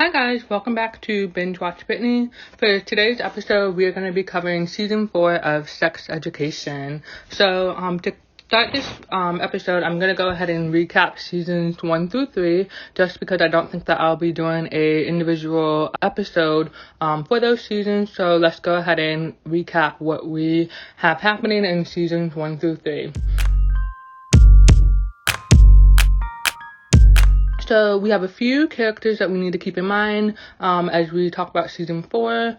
Hi guys, welcome back to Binge Watch Britney. For today's episode, we are going to be covering season 4 of Sex Education. So, to start this episode, I'm going to go ahead and recap seasons 1 through 3, just because I don't think that I'll be doing a individual episode for those seasons. So let's go ahead and recap what we have happening in seasons 1 through 3. So we have a few characters that we need to keep in mind as we talk about season 4.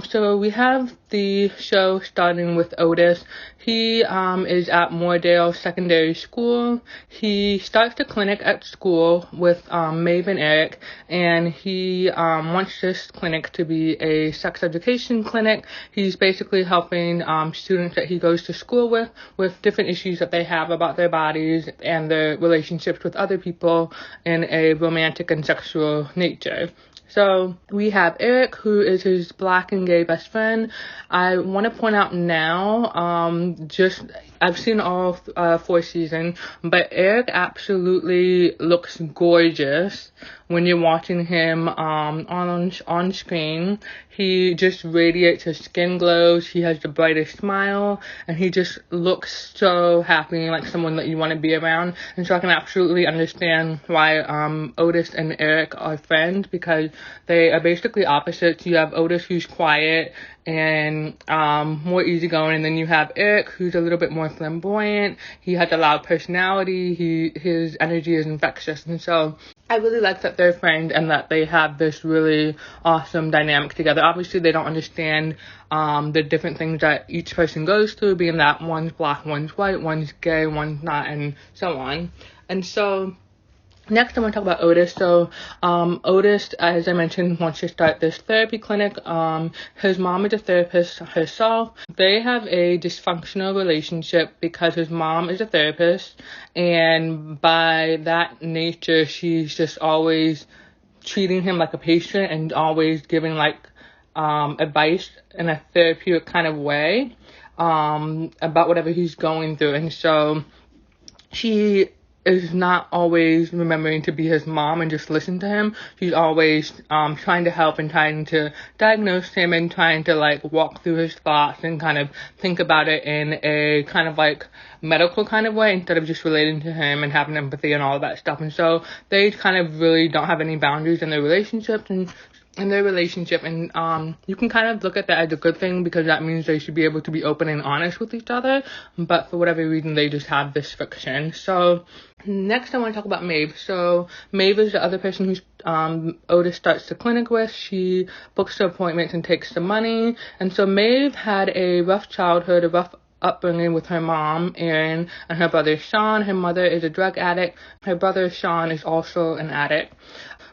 So we have the show starting with Otis. He is at Moordale Secondary School. He starts the clinic at school with Maeve and Eric, and he wants this clinic to be a sex education clinic. He's basically helping students that he goes to school with different issues that they have about their bodies and their relationships with other people in a romantic and sexual nature. So we have Eric, who is his black and gay best friend. I want to point out now, I've seen all 4 seasons, but Eric absolutely looks gorgeous when you're watching him on screen. He just radiates, his skin glows, he has the brightest smile, and he just looks so happy, like someone that you want to be around. And so I can absolutely understand why Otis and Eric are friends, because they are basically opposites. You have Otis, who's quiet and more easygoing, and then you have Eric, who's a little bit more flamboyant. He has a loud personality. His energy is infectious, and so I really like that they're friends and that they have this really awesome dynamic together. Obviously, they don't understand the different things that each person goes through, being that one's black, one's white, one's gay, one's not, and so on. And so next, I want to talk about Otis. So, Otis, as I mentioned, wants to start this therapy clinic. His mom is a therapist herself. They have a dysfunctional relationship because his mom is a therapist, and by that nature, she's just always treating him like a patient and always giving advice in a therapeutic kind of way about whatever he's going through. And so she is not always remembering to be his mom and just listen to him. She's always trying to help and trying to diagnose him and trying to walk through his thoughts and kind of think about it in a kind of medical kind of way, instead of just relating to him and having empathy and all of that stuff. And so they kind of really don't have any boundaries in their relationship, and you can kind of look at that as a good thing, because that means they should be able to be open and honest with each other, but for whatever reason they just have this friction. So next I want to talk about Maeve. So Maeve is the other person who Otis starts the clinic with. She books the appointments and takes the money, and so Maeve had a rough childhood, a rough upbringing with her mom, Erin, and her brother, Sean. Her mother is a drug addict. Her brother, Sean, is also an addict.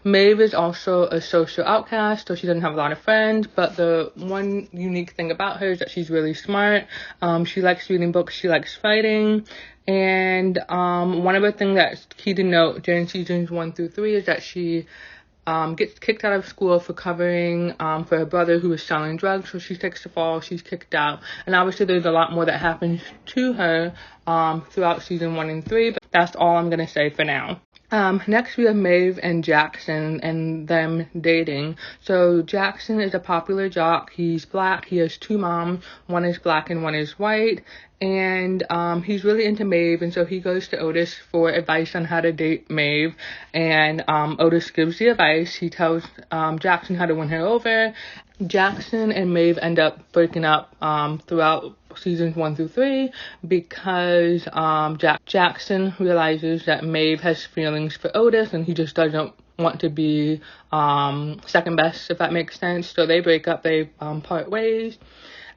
Maeve is also a social outcast, so she doesn't have a lot of friends, but the one unique thing about her is that she's really smart. She likes reading books, she likes fighting, and one other thing that's key to note during seasons 1 through 3 is that she gets kicked out of school for covering for her brother who was selling drugs. So she takes the fall, she's kicked out. And obviously there's a lot more that happens to her throughout season 1 and 3, but that's all I'm going to say for now. Next we have Maeve and Jackson and them dating. So Jackson is a popular jock. He's black. He has 2 moms. One is black and one is white. And he's really into Maeve, and so he goes to Otis for advice on how to date Maeve. And Otis gives the advice. He tells Jackson how to win her over. Jackson and Maeve end up breaking up throughout seasons 1 through 3 because Jackson realizes that Maeve has feelings for Otis, and he just doesn't want to be second best, if that makes sense. So they break up, they part ways.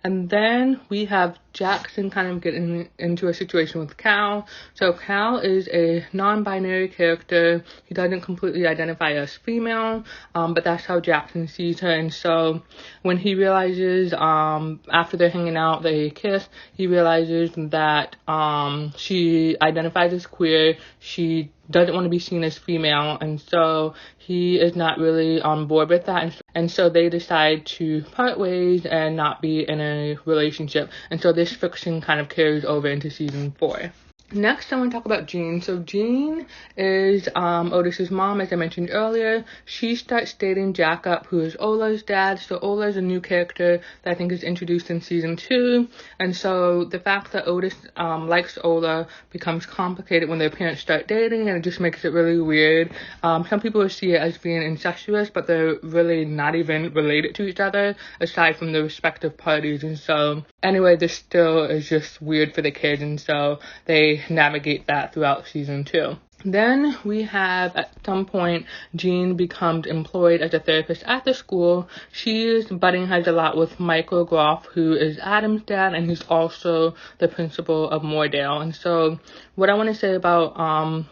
And then we have Jackson kind of getting into a situation with Cal. So Cal is a non-binary character. He doesn't completely identify as female, but that's how Jackson sees her. And so when he realizes, after they're hanging out, they kiss, he realizes that she identifies as queer. She doesn't want to be seen as female, and so he is not really on board with that, and so they decide to part ways and not be in a relationship, and so this friction kind of carries over into season 4. Next, I want to talk about Jean. So Jean is Otis's mom, as I mentioned earlier. She starts dating Jacob, who is Ola's dad. So Ola is a new character that I think is introduced in season 2. And so the fact that Otis likes Ola becomes complicated when their parents start dating, and it just makes it really weird. Some people see it as being incestuous, but they're really not even related to each other, aside from the respective parties. And so anyway, this still is just weird for the kids, and so they navigate that throughout season 2. Then we have, at some point, Jean becomes employed as a therapist at the school. She is butting heads a lot with Michael Groff, who is Adam's dad, and he's also the principal of Moordale. And so what I want to say about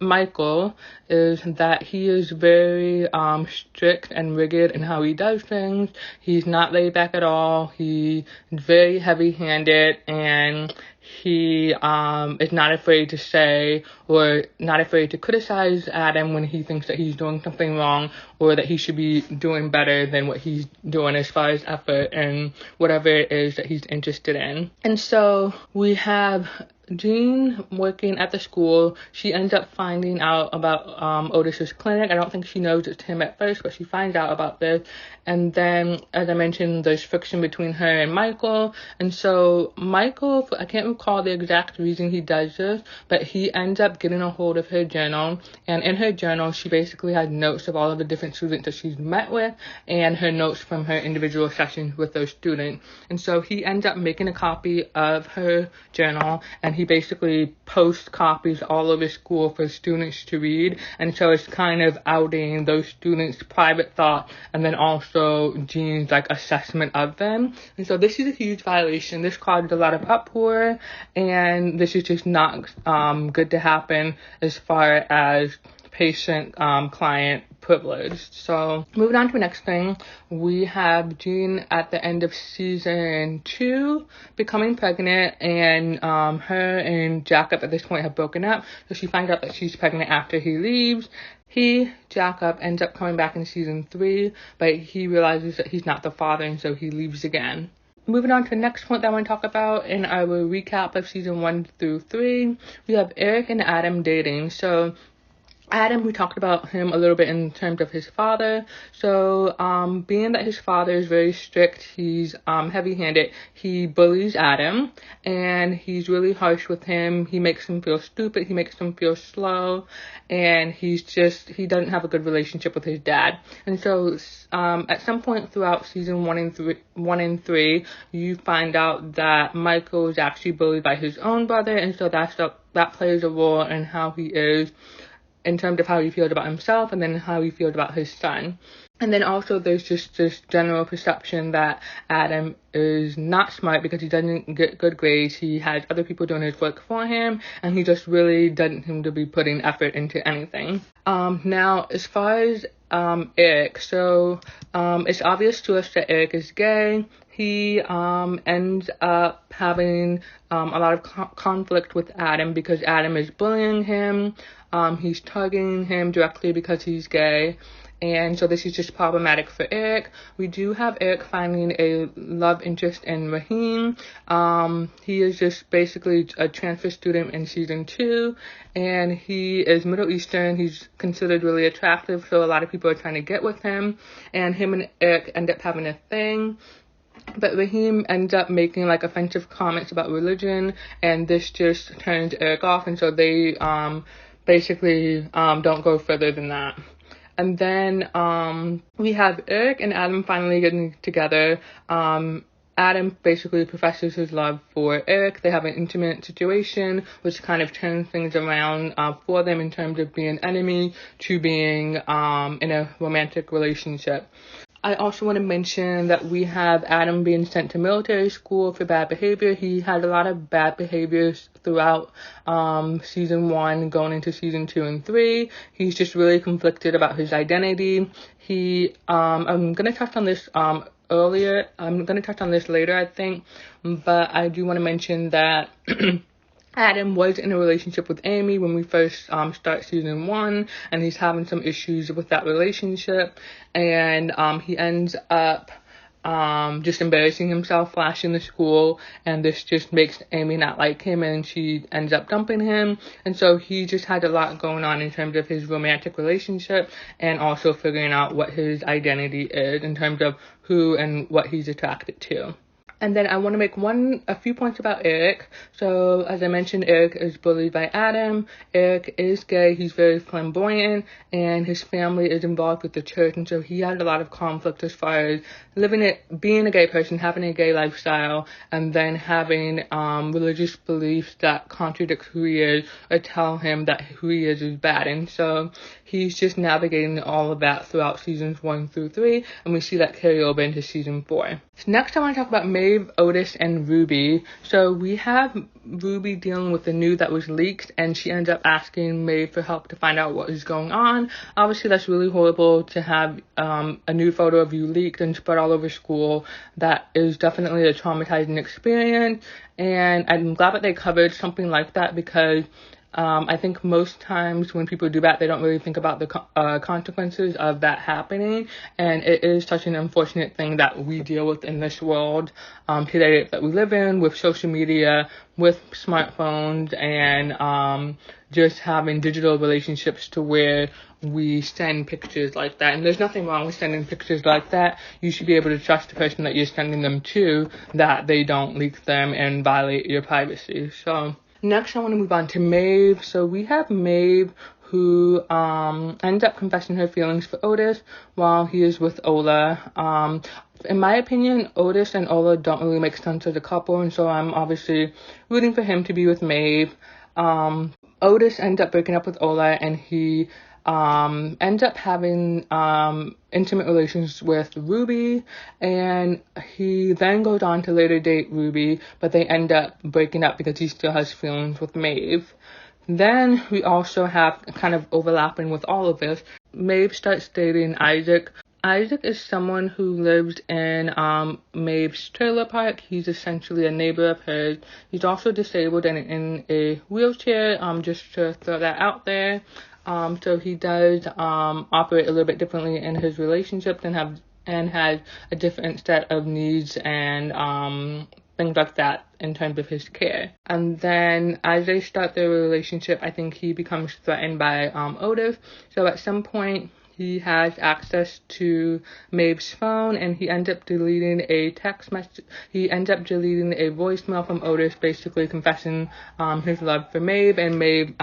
Michael is that he is very strict and rigid in how he does things. He's not laid back at all. He's very heavy-handed, and he is not afraid to say or not afraid to criticize Adam when he thinks that he's doing something wrong or that he should be doing better than what he's doing as far as effort and whatever it is that he's interested in. And so we have Jean working at the school. She ends up finding out about Otis's clinic. I don't think she knows it's him at first, but she finds out about this. And then, as I mentioned, there's friction between her and Michael. And so Michael, I can't recall the exact reason he does this, but he ends up getting a hold of her journal. And in her journal, she basically has notes of all of the different students that she's met with and her notes from her individual sessions with those students. And so he ends up making a copy of her journal, and he basically posts copies all over school for students to read. And so it's kind of outing those students' private thought and then also Jean's assessment of them. And so this is a huge violation. This caused a lot of uproar, and this is just not good to happen as far as patient-client privilege. So moving on to the next thing, we have Jean at the end of season 2 becoming pregnant, and her and Jacob at this point have broken up. So she finds out that she's pregnant after he leaves. Jacob, ends up coming back in season 3, but he realizes that he's not the father, and so he leaves again. Moving on to the next point that I want to talk about in our recap of season 1 through 3, we have Eric and Adam dating. So Adam, we talked about him a little bit in terms of his father. So, being that his father is very strict, he's heavy-handed, he bullies Adam, and he's really harsh with him. He makes him feel stupid, he makes him feel slow, and he doesn't have a good relationship with his dad. And so, at some point throughout season 1 and 3, you find out that Michael is actually bullied by his own brother, and so that plays a role in how he is, in terms of how he feels about himself and then how he feels about his son. And then also there's just this general perception that Adam is not smart because he doesn't get good grades. He has other people doing his work for him, and he just really doesn't seem to be putting effort into anything. Now, as far as Eric, so it's obvious to us that Eric is gay. He ends up having a lot of conflict with Adam because Adam is bullying him. He's targeting him directly because he's gay. And so this is just problematic for Eric. We do have Eric finding a love interest in Raheem. He is just basically a transfer student in season 2, and he is Middle Eastern. He's considered really attractive, so a lot of people are trying to get with him. And him and Eric end up having a thing. But Raheem ends up making offensive comments about religion, and this just turns Eric off, and so they basically don't go further than that. And then we have Eric and Adam finally getting together. Adam basically professes his love for Eric. They have an intimate situation, which kind of turns things around for them in terms of being enemy to being in a romantic relationship. I also want to mention that we have Adam being sent to military school for bad behavior. He had a lot of bad behaviors throughout season 1 going into season 2 and 3. He's just really conflicted about his identity. I'm going to touch on this earlier. I'm going to touch on this later, I think. But I do want to mention that Adam was in a relationship with Amy when we first start season 1, and he's having some issues with that relationship, and he ends up just embarrassing himself, flashing the school, and this just makes Amy not like him, and she ends up dumping him. And so he just had a lot going on in terms of his romantic relationship, and also figuring out what his identity is in terms of who and what he's attracted to. And then I want to make a few points about Eric. So, as I mentioned, Eric is bullied by Adam. Eric is gay. He's very flamboyant, and his family is involved with the church. And so he had a lot of conflict as far as being a gay person, having a gay lifestyle, and then having religious beliefs that contradict who he is or tell him that who he is bad. And so he's just navigating all of that throughout seasons 1 through 3, and we see that carry over into season 4. So next I want to talk about Maeve, Otis, and Ruby. So we have Ruby dealing with the news that was leaked, and she ends up asking Maeve for help to find out what is going on. Obviously, that's really horrible to have a nude photo of you leaked and spread all over school. That is definitely a traumatizing experience, and I'm glad that they covered something like that, because I think most times when people do that, they don't really think about the consequences of that happening, and it is such an unfortunate thing that we deal with in this world today that we live in, with social media, with smartphones, and just having digital relationships to where we send pictures like that. And there's nothing wrong with sending pictures like that. You should be able to trust the person that you're sending them to, that they don't leak them and violate your privacy. So next, I want to move on to Maeve. So we have Maeve, who ends up confessing her feelings for Otis while he is with Ola. In my opinion, Otis and Ola don't really make sense as a couple, and so I'm obviously rooting for him to be with Maeve. Otis ends up breaking up with Ola, and he ends up having intimate relations with Ruby, and he then goes on to later date Ruby, but they end up breaking up because he still has feelings with Maeve. Then we also have, kind of overlapping with all of this, Maeve starts dating Isaac. Isaac is someone who lives in Maeve's trailer park. He's essentially a neighbor of hers. He's also disabled and in a wheelchair, just to throw that out there. So he does operate a little bit differently in his relationship and has a different set of needs and things like that in terms of his care. And then as they start their relationship, I think he becomes threatened by Otis. So at some point, he has access to Maeve's phone, and he ends up deleting a text message. He ends up deleting a voicemail from Otis, basically confessing his love for Maeve, and Maeve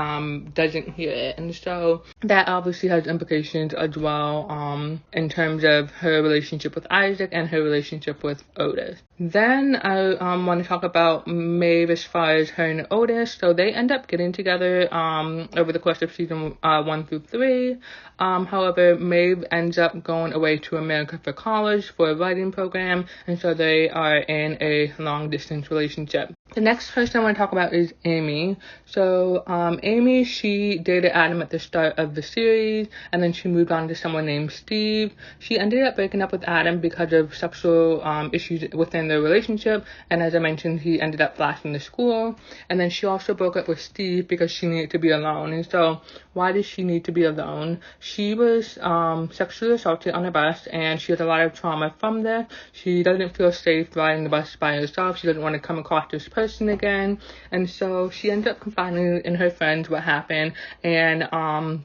doesn't hear it. And so that obviously has implications as well in terms of her relationship with Isaac and her relationship with Otis. Then I want to talk about Maeve as far as her and Otis. So they end up getting together over the course of season 1 through 3. However, Maeve ends up going away to America for college for a writing program, and so they are in a long-distance relationship. The next person I want to talk about is Amy. So Amy, she dated Adam at the start of the series, and then she moved on to someone named Steve. She ended up breaking up with Adam because of sexual issues within their relationship, and as I mentioned, he ended up flashing the school. And then she also broke up with Steve because she needed to be alone. And so why did she need to be alone? She was sexually assaulted on a bus, and she has a lot of trauma from this. She doesn't feel safe riding the bus by herself. She doesn't want to come across this person again, and so she ends up confiding in her friends what happened, and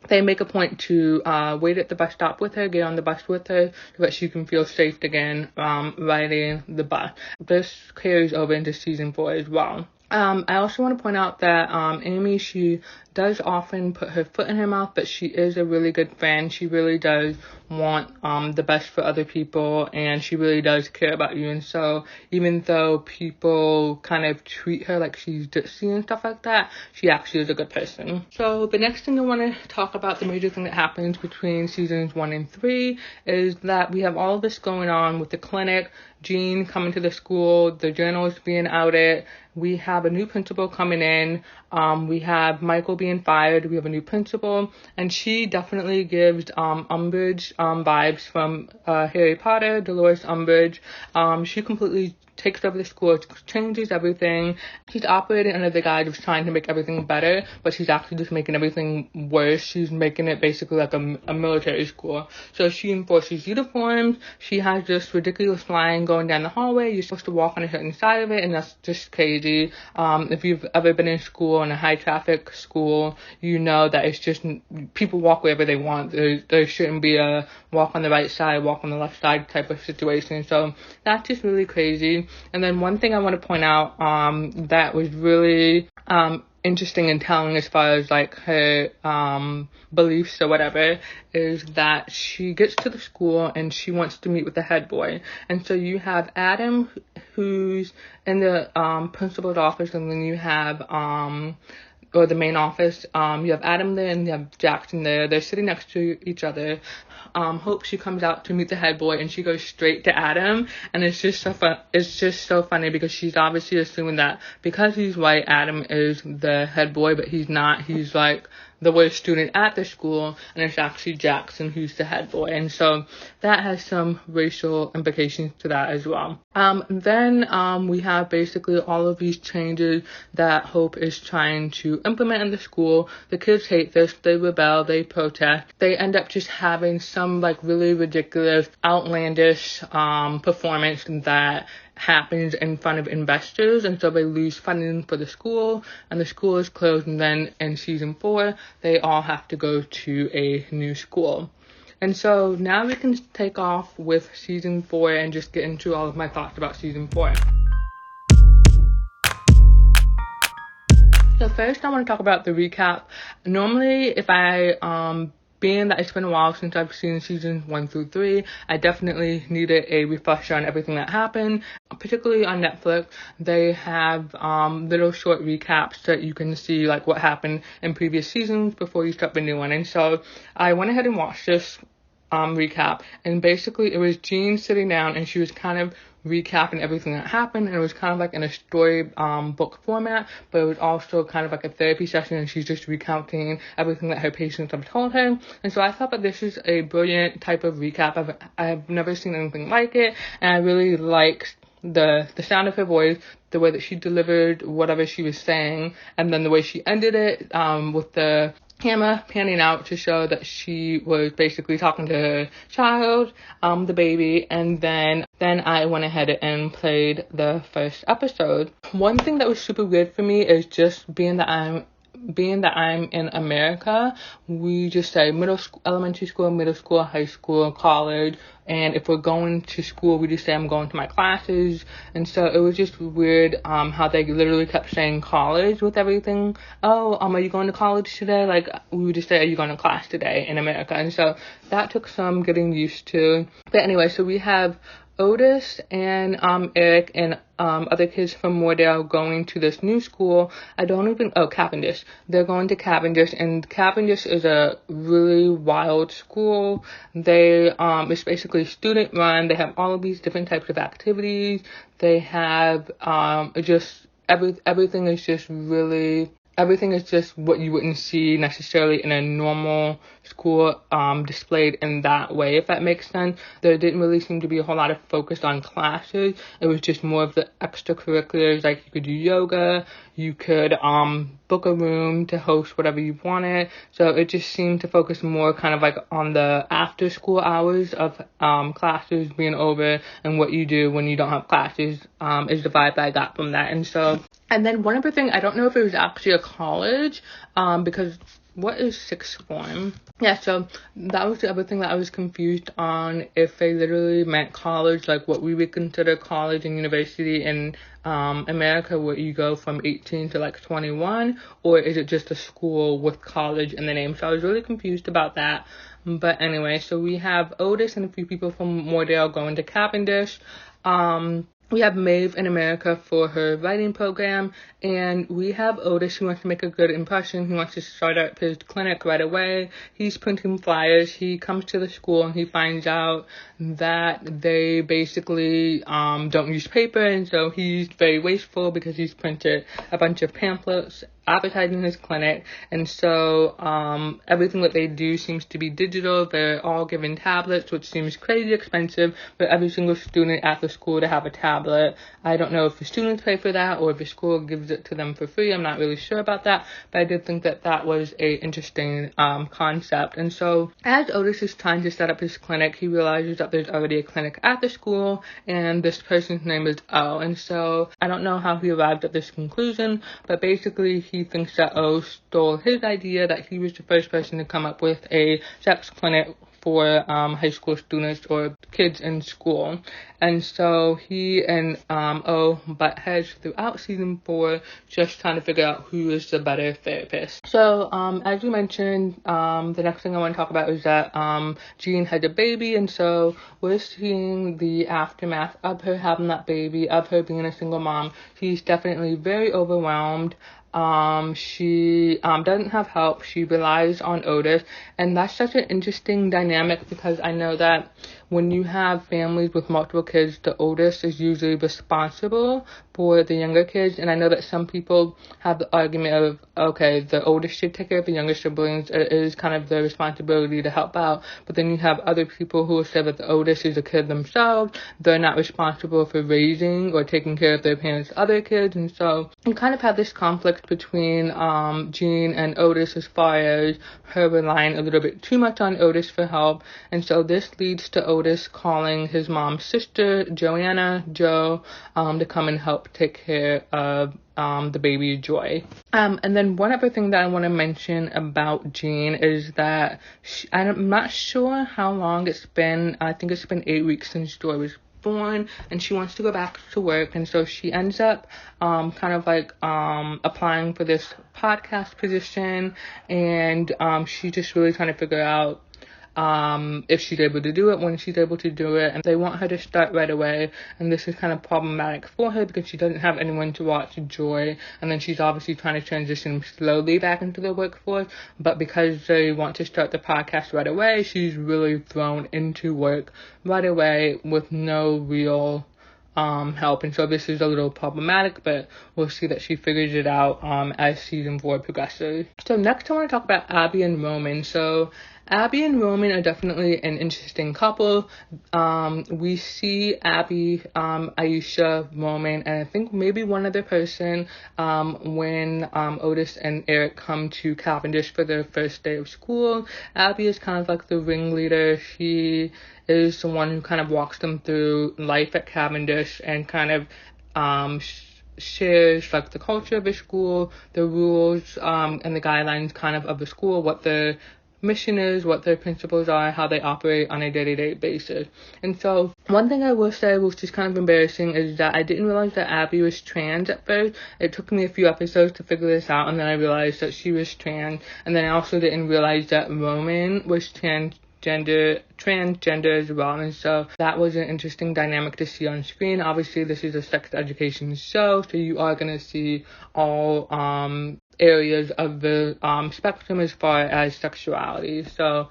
they make a point to wait at the bus stop with her, get on the bus with her, so that she can feel safe again riding the bus. This carries over into season 4 as well. I also want to point out that Amy, she does often put her foot in her mouth, but she is a really good friend. She really does want the best for other people, and she really does care about you. And so even though people kind of treat her like she's ditzy and stuff like that, she actually is a good person. So the next thing I want to talk about, the major thing that happens between seasons 1 and 3, is that we have all of this going on with the clinic, Jean coming to the school, the journals being outed. We have a new principal coming in. We have Michael being fired. We have a new principal, and she definitely gives Umbridge vibes from Harry Potter, Dolores Umbridge. She completely takes over the school, changes everything. She's operating under the guise of trying to make everything better, but she's actually just making everything worse. She's making it basically like a military school. So she enforces uniforms. She has this ridiculous line going down the hallway. You're supposed to walk on a certain side of it, and that's just crazy. If you've ever been in school, in a high traffic school, you know that it's just people walk wherever they want. There shouldn't be a walk on the right side, walk on the left side type of situation. So that's just really crazy. And then one thing I want to point out that was really interesting and telling as far as like her beliefs or whatever is that she gets to the school and she wants to meet with the head boy. And so you have Adam, who's in the principal's office, and then you have or the main office. You have Adam there and you have Jackson there. They're sitting next to each other. Hope, she comes out to meet the head boy and she goes straight to Adam, and it's just so funny because she's obviously assuming that because he's white, Adam is the head boy, but he's not. He's like the worst student at the school, and it's actually Jackson who's the head boy. And so that has some racial implications to that as well. Then we have basically all of these changes that Hope is trying to implement in the school. The kids hate this. They rebel. They protest. They end up just having some like really ridiculous, outlandish performance that happens in front of investors, and so they lose funding for the school, and the school is closed. And then in season 4, they all have to go to a new school. And so now we can take off with season 4 and just get into all of my thoughts about season 4. So first I want to talk about the recap. Normally if being that it's been a while since I've seen seasons 1 through 3, I definitely needed a refresher on everything that happened. Particularly on Netflix, they have little short recaps that you can see like what happened in previous seasons before you start the new one. And so I went ahead and watched this recap, and basically it was Jean sitting down and she was kind of recapping everything that happened, and it was kind of like in a story book format, but it was also kind of like a therapy session, and she's just recounting everything that her patients have told her. And so I thought that this is a brilliant type of recap. I've never seen anything like it, and I really liked the sound of her voice, the way that she delivered whatever she was saying, and then the way she ended it with the camera panning out to show that she was basically talking to her child, the baby. And then I went ahead and played the first episode. One thing that was super weird for me is just being that I'm in America, we just say elementary school, middle school, high school, college, and if we're going to school, we just say I'm going to my classes. And so it was just weird how they literally kept saying college with everything. Oh, are you going to college today? Like, we would just say, are you going to class today in America? And so that took some getting used to. But anyway, so we have Otis and Eric and other kids from Moordale going to this new school. Cavendish. They're going to Cavendish, and Cavendish is a really wild school. It's basically student run. They have all of these different types of activities. They have everything is just what you wouldn't see necessarily in a normal school displayed in that way, if that makes sense. There didn't really seem to be a whole lot of focus on classes. It was just more of the extracurriculars, like you could do yoga, you could book a room to host whatever you wanted. So it just seemed to focus more kind of like on the after school hours of classes being over, and what you do when you don't have classes is the vibe I got from that. And then one other thing, I don't know if it was actually a college, because what is sixth form? Yeah, so that was the other thing that I was confused on, if they literally meant college, like what we would consider college and university in America, where you go from 18 to like 21, or is it just a school with college in the name? So I was really confused about that. But anyway, so we have Otis and a few people from Moordale going to Cavendish. We have Maeve in America for her writing program, and we have Otis who wants to make a good impression. He wants to start up his clinic right away. He's printing flyers. He comes to the school and he finds out that they basically don't use paper, and so he's very wasteful because he's printed a bunch of pamphlets advertising his clinic, and so everything that they do seems to be digital. They're all given tablets, which seems crazy expensive for every single student at the school to have a tablet. I don't know if the students pay for that or if the school gives it to them for free. I'm not really sure about that, but I did think that that was a interesting concept. And so as Otis is trying to set up his clinic, he realizes that there's already a clinic at the school, and this person's name is O. And so I don't know how he arrived at this conclusion, but basically he thinks that O stole his idea, that he was the first person to come up with a sex clinic for high school students or kids in school. And so he and O butt heads throughout season 4, just trying to figure out who is the better therapist. So as you mentioned, the next thing I want to talk about is that Jean had a baby, and so we're seeing the aftermath of her having that baby, of her being a single mom. She's definitely very overwhelmed. She doesn't have help. She relies on Otis, and that's such an interesting dynamic, because I know that when you have families with multiple kids, the oldest is usually responsible for the younger kids. And I know that some people have the argument of, okay, the oldest should take care of the younger siblings. It is kind of their responsibility to help out. But then you have other people who will say that the oldest is a kid themselves. They're not responsible for raising or taking care of their parents' other kids. And so you kind of have this conflict between Jean and Otis as far as her relying a little bit too much on Otis for help. And so this leads to Otis calling his mom's sister, Jo, to come and help take care of the baby Joy. And then one other thing that I want to mention about Jean is that I'm not sure how long it's been. I think it's been 8 weeks since Joy was born, and she wants to go back to work, and so she ends up kind of like applying for this podcast position, and she's just really trying to figure out if she's able to do it, when she's able to do it, and they want her to start right away. And this is kind of problematic for her because she doesn't have anyone to watch Joy, and then she's obviously trying to transition slowly back into the workforce. But because they want to start the podcast right away, she's really thrown into work right away with no real help. And so this is a little problematic, but we'll see that she figures it out as season 4 progresses. So next I want to talk about Abby and Roman. So Abby and Roman are definitely an interesting couple. We see Abby, Aisha, Roman, and I think maybe one other person when Otis and Eric come to Cavendish for their first day of school. Abby is kind of like the ringleader. She is the one who kind of walks them through life at Cavendish and kind of shares like the culture of the school, the rules and the guidelines kind of the school, what the mission is, what their principles are, how they operate on a day-to-day basis. And so one thing I will say, which is kind of embarrassing, is that I didn't realize that Abby was trans at first. It took me a few episodes to figure this out, and then I realized that she was trans, and then I also didn't realize that Roman was transgender as well. And so that was an interesting dynamic to see on screen. Obviously this is a sex education show, so you are going to see all areas of the spectrum as far as sexuality. So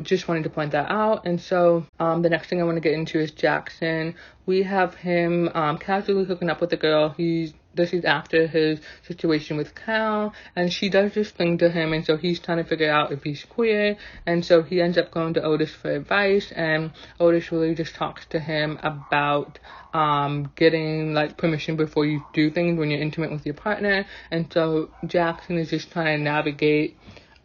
just wanted to point that out. And so the next thing I want to get into is Jackson. We have him casually hooking up with a girl. This is after his situation with Cal, and she does this thing to him, and so he's trying to figure out if he's queer, and so he ends up going to Otis for advice, and Otis really just talks to him about getting like permission before you do things when you're intimate with your partner. And so Jackson is just trying to navigate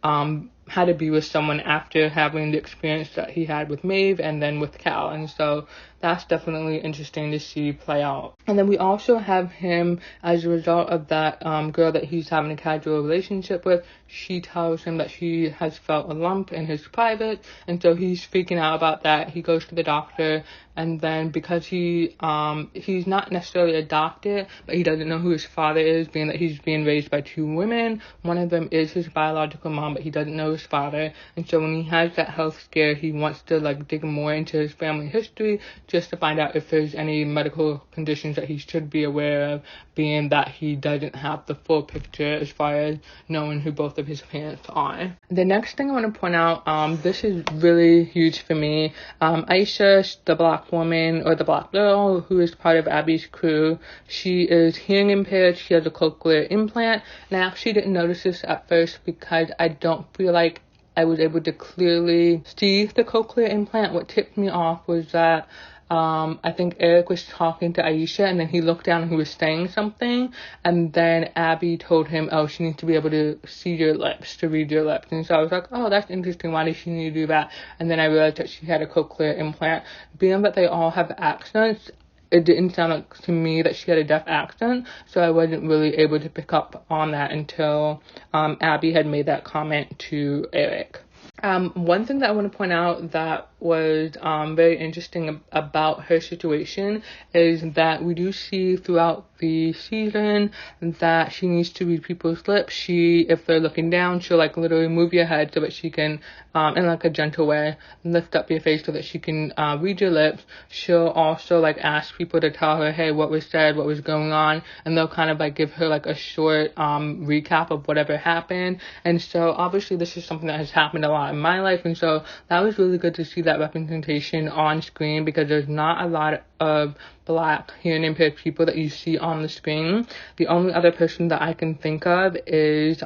how to be with someone after having the experience that he had with Maeve and then with Cal. And so that's definitely interesting to see play out. And then we also have him, as a result of that girl that he's having a casual relationship with, she tells him that she has felt a lump in his private, and so he's freaking out about that. He goes to the doctor, and then because he's not necessarily adopted, but he doesn't know who his father is, being that he's being raised by 2 women. One of them is his biological mom, but he doesn't know his his father. And so when he has that health scare, he wants to like dig more into his family history just to find out if there's any medical conditions that he should be aware of, being that he doesn't have the full picture as far as knowing who both of his parents are. The next thing I want to point out, this is really huge for me. Aisha, the black woman or the black girl who is part of Abby's crew, she is hearing impaired. She has a cochlear implant, and I actually didn't notice this at first because I don't feel like I was able to clearly see the cochlear implant. What tipped me off was that I think Eric was talking to Aisha, and then he looked down and he was saying something, and then Abby told him, oh, she needs to be able to see your lips, to read your lips. And so I was like, oh, that's interesting. Why does she need to do that? And then I realized that she had a cochlear implant. Being that they all have accents, it didn't sound like to me that she had a deaf accent, so I wasn't really able to pick up on that until Abby had made that comment to Eric. One thing that I want to point out that was very interesting about her situation is that we do see throughout the season that she needs to read people's lips. If they're looking down, she'll like literally move your head so that she can, in like a gentle way, lift up your face so that she can read your lips. She'll also like ask people to tell her, hey, what was said, what was going on, and they'll kind of like give her like a short recap of whatever happened. And so obviously this is something that has happened a lot in my life, and so that was really good to see that representation on screen, because there's not a lot of black hearing impaired people that you see on the screen. The only other person that I can think of is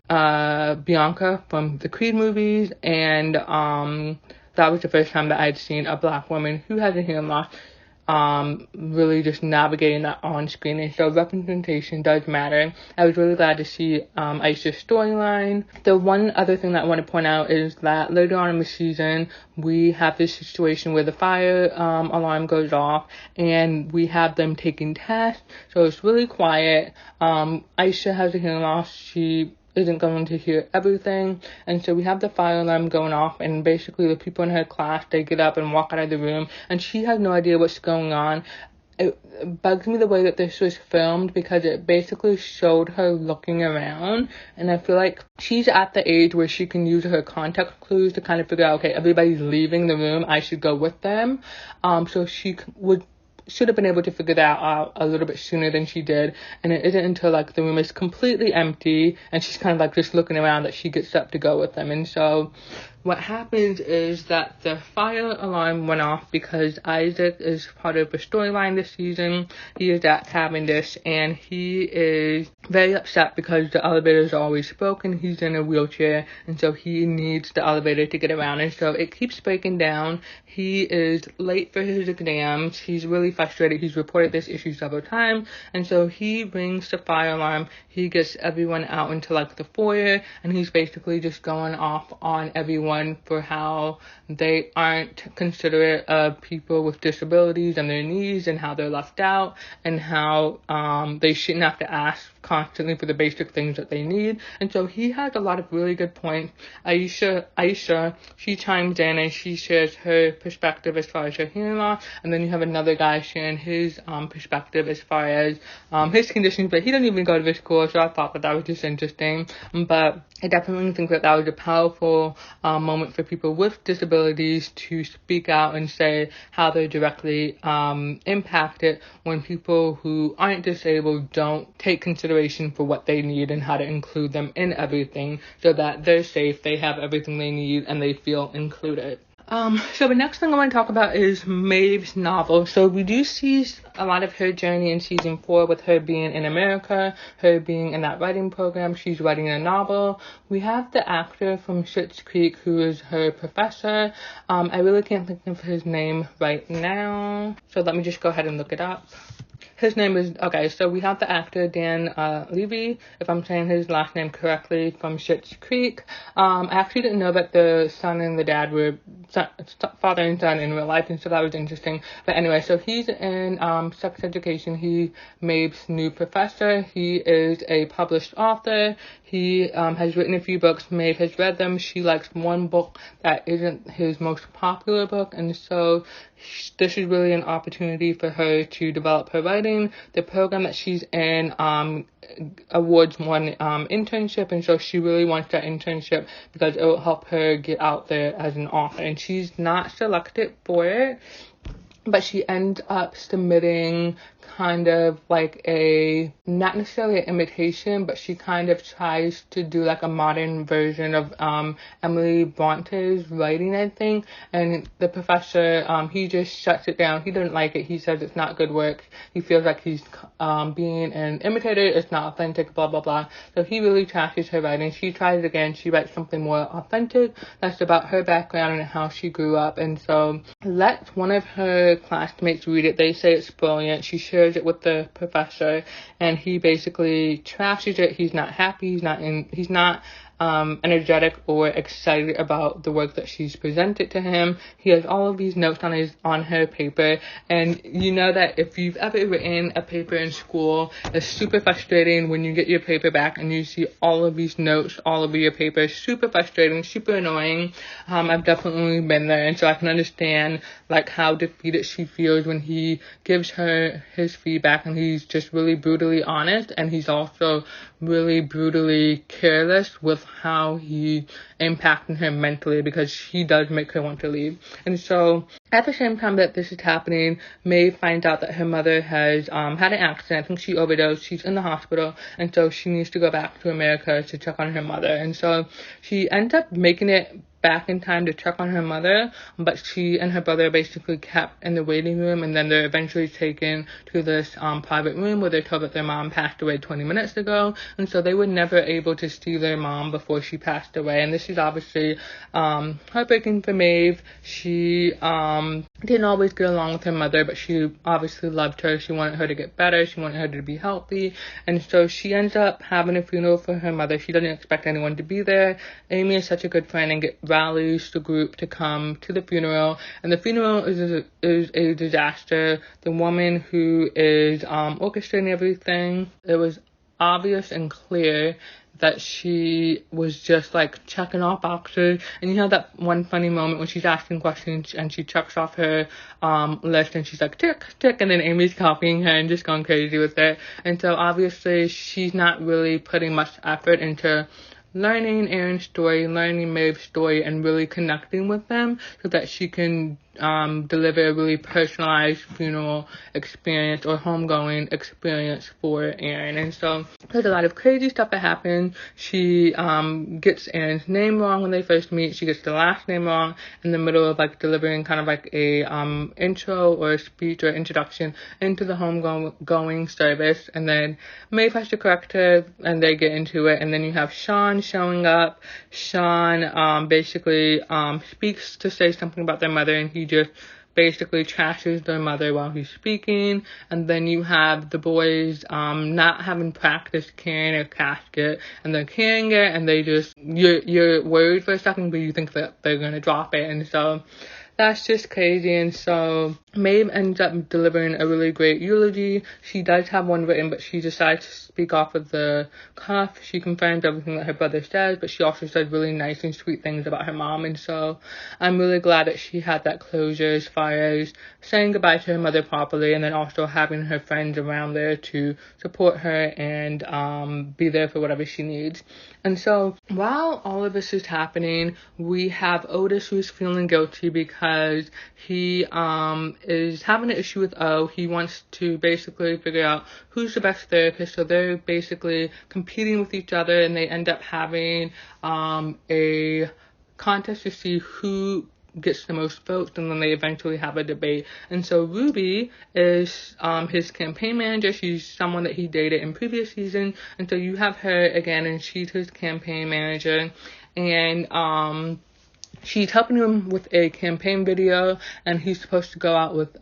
Bianca from the Creed movies, and that was the first time that I had seen a black woman who has a hearing loss really just navigating that on screen. And so representation does matter. I was really glad to see Aisha's storyline. The one other thing that I want to point out is that later on in the season, we have this situation where the fire alarm goes off, and we have them taking tests. So it's really quiet. Aisha has a hearing loss. She isn't going to hear everything, and so we have the fire alarm going off, and basically the people in her class, they get up and walk out of the room, and she has no idea what's going on. It bugs me the way that this was filmed, because it basically showed her looking around, and I feel like she's at the age where she can use her context clues to kind of figure out, okay, everybody's leaving the room, I should go with them. So she should have been able to figure that out a little bit sooner than she did, and it isn't until like the room is completely empty and she's kind of like just looking around that she gets up to go with them. And so what happens is that the fire alarm went off because Isaac is part of the storyline this season. He is at Cavendish, and he is very upset because the elevator is always broken. He's in a wheelchair, and so he needs the elevator to get around, and so it keeps breaking down. He is late for his exams. He's really frustrated. He's reported this issue several times, and so he rings the fire alarm. He gets everyone out into like the foyer, and he's basically just going off on everyone for how they aren't considerate of people with disabilities and their needs, and how they're left out, and how they shouldn't have to ask constantly for the basic things that they need. And so he has a lot of really good points. Aisha, she chimes in and she shares her perspective as far as her hearing loss, and then you have another guy sharing his perspective as far as his conditions, but he doesn't even go to this school, so I thought that was just interesting. But I definitely think that was a powerful moment for people with disabilities to speak out and say how they're directly impacted when people who aren't disabled don't take consideration for what they need and how to include them in everything so that they're safe, they have everything they need, and they feel included. So the next thing I want to talk about is Maeve's novel. So we do see a lot of her journey in season 4 with her being in America, her being in that writing program. She's writing a novel. We have the actor from Schitt's Creek who is her professor. I really can't think of his name right now, so let me just go ahead and look it up. His name is, okay, so we have the actor Dan Levy, if I'm saying his last name correctly, from Schitt's Creek. I actually didn't know that the son and the dad were father and son in real life, and so that was interesting. But anyway, so he's in sex education. He's Maeve's new professor. He is a published author. He has written a few books. Maeve has read them. She likes one book that isn't his most popular book, and so this is really an opportunity for her to develop her writing submitting. The program that she's in awards one internship, and so she really wants that internship because it will help her get out there as an author, and she's not selected for it, but she ends up submitting kind of like not necessarily an imitation, but she kind of tries to do like a modern version of Emily Bronte's writing, I think. And the professor, he just shuts it down. He doesn't like it. He says it's not good work. He feels like he's being an imitator. It's not authentic, blah, blah, blah. So he really trashes her writing. She tries again. She writes something more authentic. That's about her background and how she grew up. And so lets one of her classmates read it. They say it's brilliant. She shares it with the professor, and he basically trashes it. He's not happy. He's not energetic or excited about the work that she's presented to him. He has all of these notes on her paper, and you know that if you've ever written a paper in school, it's super frustrating when you get your paper back and you see all of these notes all over your paper. Super frustrating, super annoying. I've definitely been there, and so I can understand like how defeated she feels when he gives her his feedback, and he's just really brutally honest, and he's also really brutally careless with how he impacted her mentally, because he does make her want to leave. And so at the same time that this is happening, Maeve finds out that her mother has had an accident. I think she overdosed. She's in the hospital, and so she needs to go back to America to check on her mother. And so she ends up making it back in time to check on her mother, but she and her brother basically kept in the waiting room, and then they're eventually taken to this private room where they're told that their mom passed away 20 minutes ago, and so they were never able to see their mom before she passed away. And this is obviously heartbreaking for Maeve. She didn't always get along with her mother, but she obviously loved her. She wanted her to get better. She wanted her to be healthy, and so she ends up having a funeral for her mother. She doesn't expect anyone to be there. Amy is such a good friend and rallies the group to come to the funeral, and the funeral is a disaster. The woman who is orchestrating everything, it was obvious and clear that she was just like checking off boxes. And you know that one funny moment when she's asking questions and she checks off her list and she's like tick tick, and then Amy's copying her and just going crazy with it. And so obviously she's not really putting much effort into learning Aaron's story, learning Maeve's story, and really connecting with them so that she can deliver a really personalized funeral experience or homegoing experience for Aaron. And so there's a lot of crazy stuff that happens. She gets Aaron's name wrong when they first meet. She gets the last name wrong in the middle of like delivering kind of like a intro or a speech or introduction into the homegoing service, and then Maeve has to correct her and they get into it. And then you have Sean showing up. Sean basically speaks to say something about their mother, and he just basically trashes their mother while he's speaking. And then you have the boys not having practiced carrying a casket, and they're carrying it, and they just you're worried for a second, but you think that they're gonna drop it. And so that's just crazy. And so Maeve ends up delivering a really great eulogy. She does have one written, but she decides to speak off of the cuff. She confirms everything that her brother says, but she also says really nice and sweet things about her mom. And so I'm really glad that she had that closure as far as saying goodbye to her mother properly, and then also having her friends around there to support her and be there for whatever she needs. And so while all of this is happening, we have Otis, who's feeling guilty because he is having an issue with O. He wants to basically figure out who's the best therapist. So they're basically competing with each other, and they end up having a contest to see who gets the most votes, and then they eventually have a debate. And so Ruby is his campaign manager. She's someone that he dated in previous season, and so you have her again, and she's his campaign manager. And she's helping him with a campaign video, and he's supposed to go out with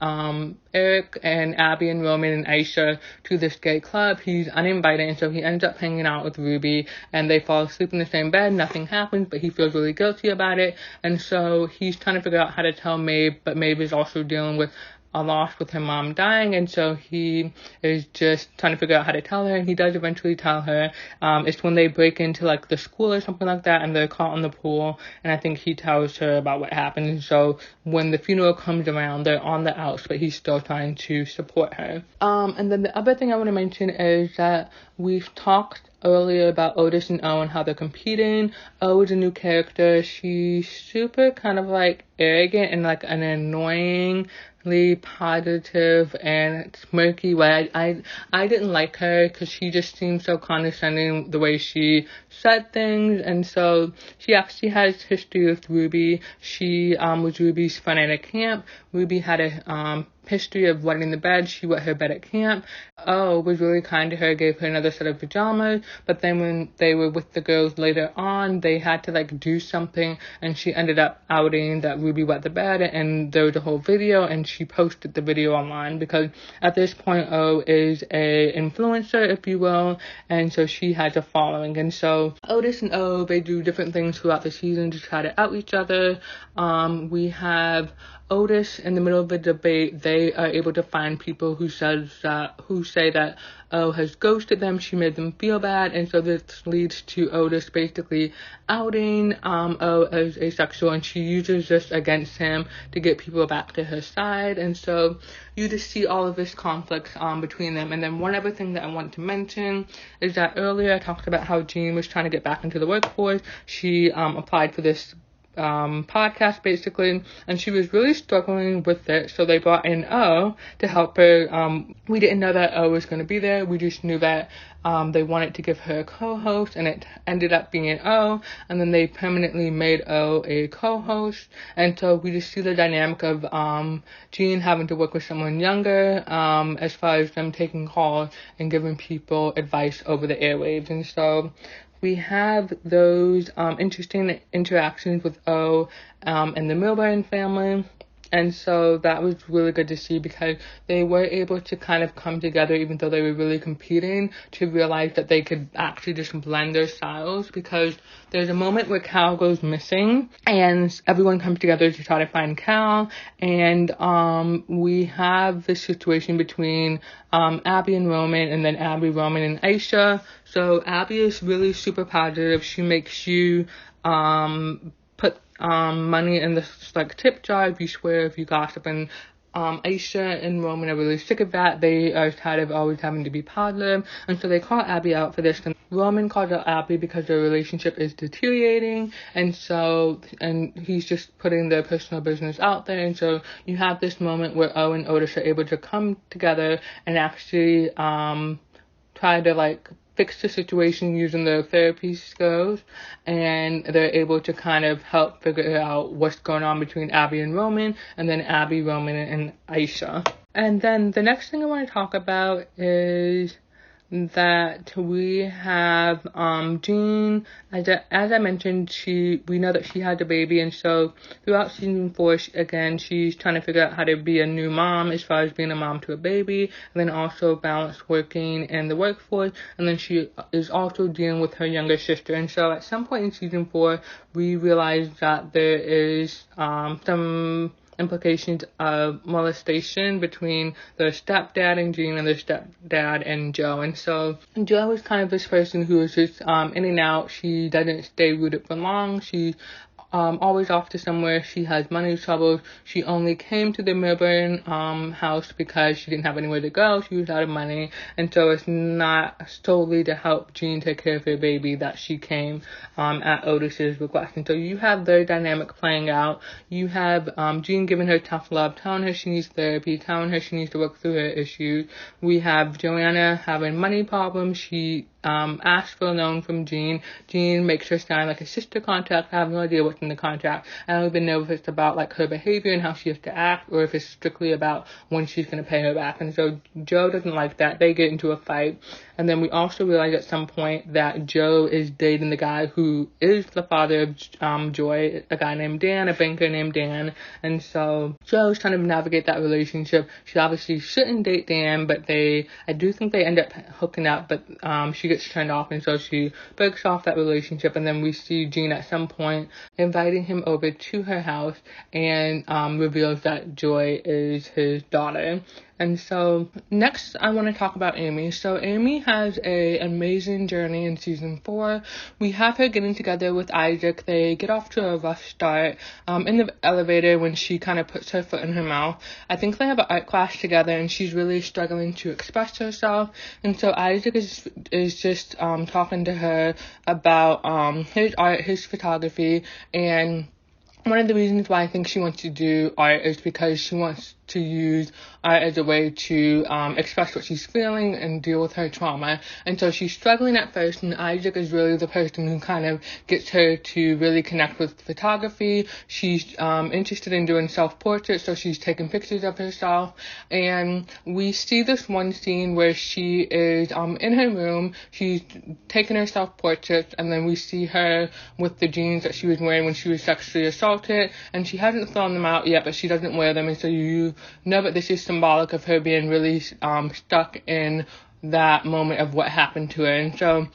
Eric and Abby and Roman and Aisha to this gay club. He's uninvited, and so he ends up hanging out with Ruby, and they fall asleep in the same bed. Nothing happens, but he feels really guilty about it. And so he's trying to figure out how to tell Maeve, but Maeve is also dealing with a loss with her mom dying, and so he is just trying to figure out how to tell her, and he does eventually tell her. It's when they break into like the school or something like that, and they're caught in the pool, and I think he tells her about what happened. And so when the funeral comes around, they're on the outs, but he's still trying to support her. And then the other thing I want to mention is that we've talked earlier about Otis and O and how they're competing. O is a new character. She's super kind of like arrogant and like an annoyingly positive and smirky way. I didn't like her because she just seemed so condescending the way she said things, and so she actually has history with Ruby. She was Ruby's friend at a camp. Ruby had a history of wetting the bed. She wet her bed at camp. O was really kind to her, gave her another set of pajamas, but then when they were with the girls later on, they had to like do something, and she ended up outing that Ruby wet the bed, and there was a whole video, and she posted the video online because at this point O is a influencer, if you will, and so she has a following. And so Otis and O, they do different things throughout the season to try to out each other. We have Otis, in the middle of a debate, they are able to find people who say that O has ghosted them. She made them feel bad, and so this leads to Otis basically outing O as asexual, and she uses this against him to get people back to her side. And so you just see all of this conflict between them. And then one other thing that I want to mention is that earlier I talked about how Jean was trying to get back into the workforce. She applied for this podcast basically, and she was really struggling with it, so they brought in O to help her. We didn't know that O was going to be there. We just knew that they wanted to give her a co-host, and it ended up being O, and then they permanently made O a co-host. And so we just see the dynamic of Jean having to work with someone younger, as far as them taking calls and giving people advice over the airwaves. And so we have those interesting interactions with O and the Milburn family. And so that was really good to see because they were able to kind of come together, even though they were really competing, to realize that they could actually just blend their styles. Because there's a moment where Cal goes missing and everyone comes together to try to find Cal. And we have this situation between Abby and Roman, and then Abby, Roman, and Aisha. So Abby is really super positive. She makes you put money in the like tip jar if you swear, if you gossip, and Aisha and Roman are really sick of that. They are tired of always having to be positive, and so they call Abby out for this. And Roman calls out Abby because their relationship is deteriorating, and he's just putting their personal business out there. And so you have this moment where O and Otis are able to come together and actually try to like fix the situation using their therapy skills, and they're able to kind of help figure out what's going on between Abby and Roman, and then Abby, Roman, and Aisha. And then the next thing I want to talk about is that we have Jean. As I mentioned, we know that she had a baby, and so throughout season 4, she's trying to figure out how to be a new mom as far as being a mom to a baby, and then also balance working in the workforce, and then she is also dealing with her younger sister. And so at some point in season 4, we realized that there is some implications of molestation between their stepdad and Jean and their stepdad and Joe. And so Joe is kind of this person who is just in and out. She doesn't stay rooted for long. She's always off to somewhere. She has money troubles. She only came to the Milburn house because she didn't have anywhere to go. She was out of money, and so it's not solely to help Jean take care of her baby that she came at Otis's request. And so you have their dynamic playing out. You have Jean giving her tough love, telling her she needs therapy, telling her she needs to work through her issues. We have Joanna having money problems. She asks for a loan from Jean. Jean makes her sign like a sister contract. I have no idea what's in the contract. I don't even know if it's about like her behavior and how she has to act, or if it's strictly about when she's going to pay her back. And so Joe doesn't like that. They get into a fight. And then we also realize at some point that Joe is dating the guy who is the father of Joy, a guy named Dan, a banker named Dan. And so Joe's trying to navigate that relationship. She obviously shouldn't date Dan, but I do think they end up hooking up, but she gets turned off, and so she breaks off that relationship. And then we see Jean at some point inviting him over to her house and reveals that Joy is his daughter. And so next I want to talk about Amy. So Amy has an amazing journey in season 4. We have her getting together with Isaac. They get off to a rough start in the elevator when she kind of puts her foot in her mouth. I think they have an art class together, and she's really struggling to express herself. And so Isaac is just talking to her about his art, his photography, and one of the reasons why I think she wants to do art is because she wants to use art as a way to express what she's feeling and deal with her trauma. And so she's struggling at first, and Isaac is really the person who kind of gets her to really connect with photography. She's interested in doing self-portraits, so she's taking pictures of herself. And we see this one scene where she is in her room, she's taking her self-portraits, and then we see her with the jeans that she was wearing when she was sexually assaulted, and she hasn't thrown them out yet, but she doesn't wear them, and so you know that this is symbolic of her being really stuck in that moment of what happened to her. And so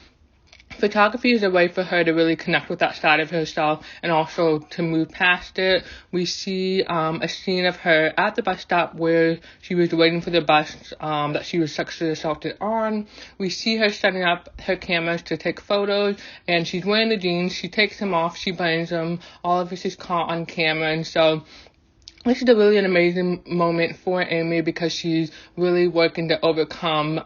photography is a way for her to really connect with that side of herself and also to move past it. We see a scene of her at the bus stop where she was waiting for the bus that she was sexually assaulted on. We see her setting up her cameras to take photos, and she's wearing the jeans. She takes them off, she burns them. All of this is caught on camera, and so this is really an amazing moment for Amy because she's really working to overcome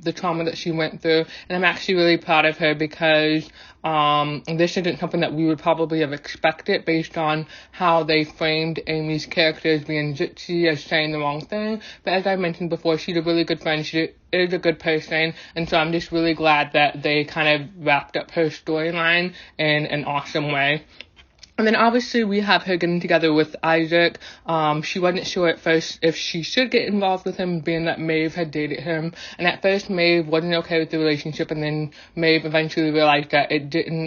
the trauma that she went through. And I'm actually really proud of her because this isn't something that we would probably have expected based on how they framed Amy's character as being gypsy, as saying the wrong thing. But as I mentioned before, she's a really good friend. She is a good person. And so I'm just really glad that they kind of wrapped up her storyline in an awesome way. And then obviously we have her getting together with Isaac. She wasn't sure at first if she should get involved with him, being that Maeve had dated him. And at first Maeve wasn't okay with the relationship, and then Maeve eventually realized that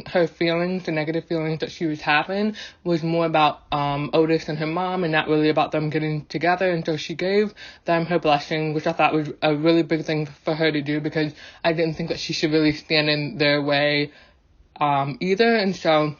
her feelings, the negative feelings that she was having, was more about Otis and her mom and not really about them getting together. And so she gave them her blessing, which I thought was a really big thing for her to do because I didn't think that she should really stand in their way either. And so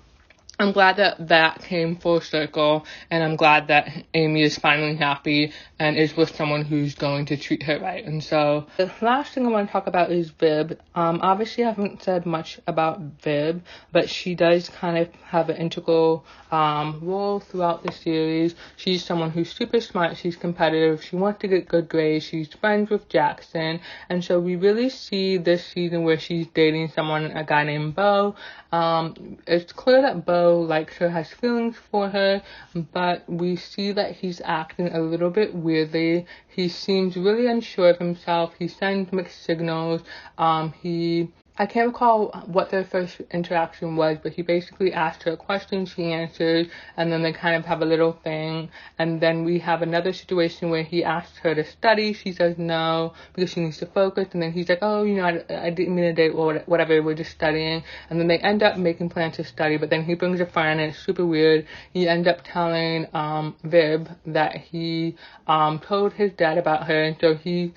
I'm glad that came full circle, and I'm glad that Amy is finally happy and is with someone who's going to treat her right. And so the last thing I want to talk about is Viv. Obviously I haven't said much about Viv, but she does kind of have an integral role throughout the series. She's someone who's super smart, she's competitive, she wants to get good grades, she's friends with Jackson, and so we really see this season where she's dating a guy named Bo. It's clear that Bo likes her, has feelings for her, but we see that he's acting a little bit weirdly. He seems really unsure of himself. He sends mixed signals. I can't recall what their first interaction was, but he basically asked her a question, she answers, and then they kind of have a little thing. And then we have another situation where he asks her to study. She says no because she needs to focus. And then he's like, oh, I didn't mean a date or whatever, we're just studying. And then they end up making plans to study, but then he brings a friend and it's super weird. He ends up telling Viv that he told his dad about her, and so he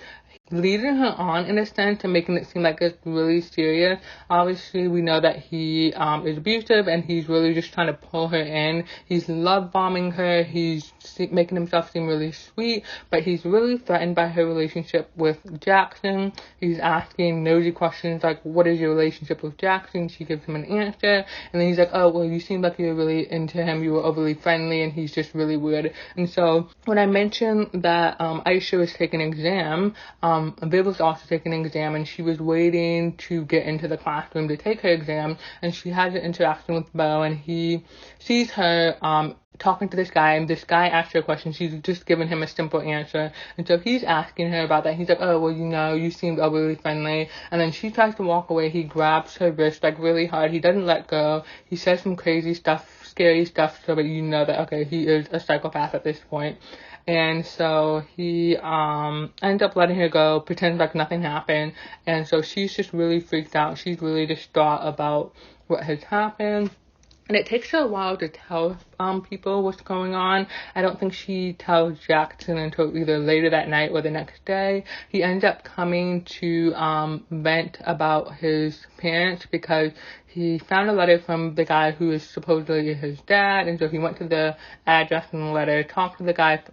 leading her on in a sense and making it seem like it's really serious. Obviously we know that he is abusive, and he's really just trying to pull her in. He's love bombing her, he's making himself seem really sweet, but he's really threatened by her relationship with Jackson. He's asking nosy questions like, what is your relationship with Jackson? She gives him an answer, and then he's like, oh, well, you seem like you're really into him, you were overly friendly, and he's just really weird. And so when I mentioned that Aisha was taking an exam, Viv was also taking an exam, and she was waiting to get into the classroom to take her exam, and she has an interaction with Bo, and he sees her talking to this guy, and this guy asks her a question. She's just given him a simple answer, and so he's asking her about that. He's like, oh, well, you seemed overly friendly, and then she tries to walk away. He grabs her wrist really hard. He doesn't let go. He says some crazy stuff, scary stuff, so that you know that, okay, he is a psychopath at this point. And so he ends up letting her go, pretends like nothing happened. And so she's just really freaked out. She's really distraught about what has happened. And it takes her a while to tell people what's going on. I don't think she tells Jackson until either later that night or the next day. He ends up coming to vent about his parents because he found a letter from the guy who is supposedly his dad. And so he went to the address in the letter, talked to the guy,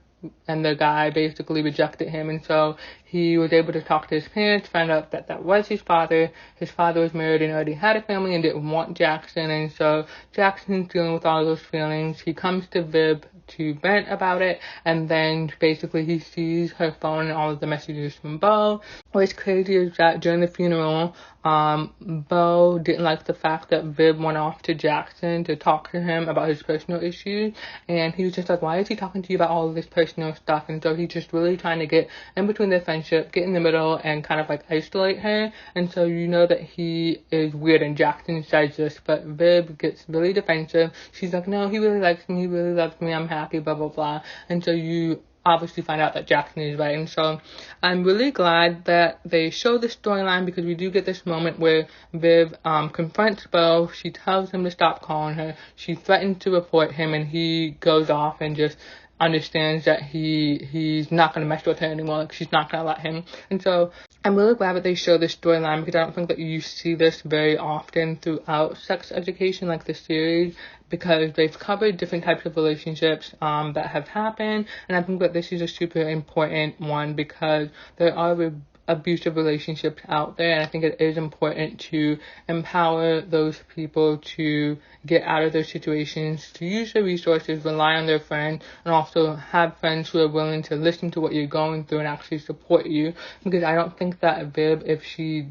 and the guy basically rejected him. And so he was able to talk to his parents, found out that that was his father. His father was married and already had a family and didn't want Jackson. And so Jackson's dealing with all those feelings. He comes to Viv to vent about it, and then basically he sees her phone and all of the messages from Beau. What's crazy is that during the funeral, Beau didn't like the fact that Viv went off to Jackson to talk to him about his personal issues, and he was just like, why is he talking to you about all of this personal stuff? And so he's just really trying to get in between their friendship, get in the middle, and kind of like isolate her. And so you know that he is weird, and Jackson says this, but Viv gets really defensive. She's like, no, he really likes me, he really loves me, I'm happy, blah blah blah. And so you obviously find out that Jackson is right. And so I'm really glad that they show this storyline, because we do get this moment where Viv confronts Beau. She tells him to stop calling her. She threatens to report him, and he goes off and just understands that he's not going to mess with her anymore. Like, she's not going to let him. And so I'm really glad that they show this storyline, because I don't think that you see this very often throughout sex education, like the series, because they've covered different types of relationships that have happened. And I think that this is a super important one, because there are abusive relationships out there, and I think it is important to empower those people to get out of those situations, to use their resources, rely on their friends, and also have friends who are willing to listen to what you're going through and actually support you. Because I don't think that Viv, if she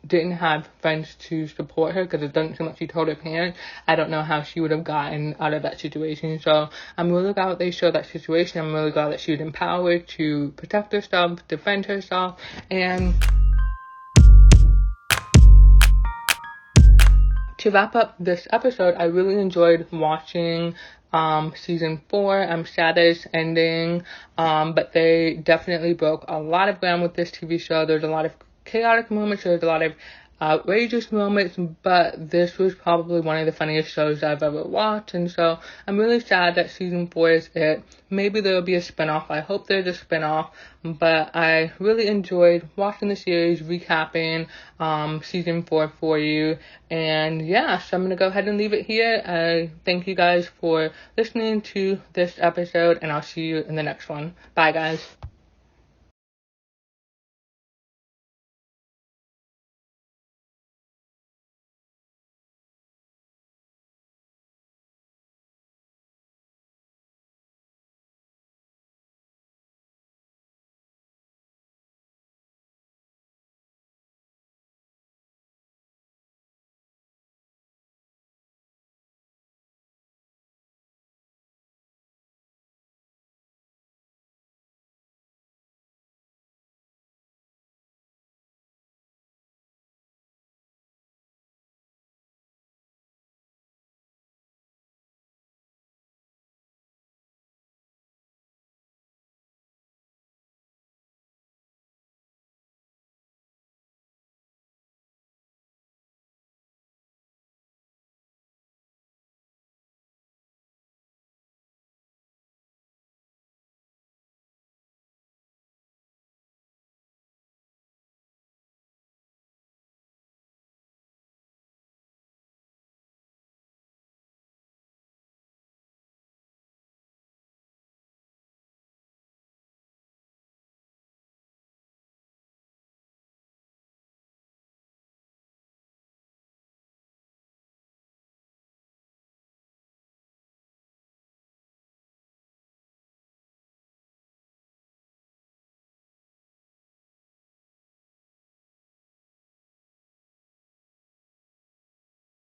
didn't have friends to support her, because it doesn't seem like she told her parents, I don't know how she would have gotten out of that situation. So I'm really glad that they showed that situation. I'm really glad that she was empowered to protect herself, defend herself. And to wrap up this episode, I really enjoyed watching season 4. I'm sad that it's ending, but they definitely broke a lot of ground with this TV show. There's a lot of chaotic moments, there's a lot of outrageous moments, but this was probably one of the funniest shows I've ever watched. And so I'm really sad that season 4 is it. Maybe there'll be a spinoff. I hope there's a spinoff, but I really enjoyed watching the series, recapping season 4 for you. And yeah, so I'm gonna go ahead and leave it here. Thank you guys for listening to this episode, and I'll see you in the next one. Bye guys.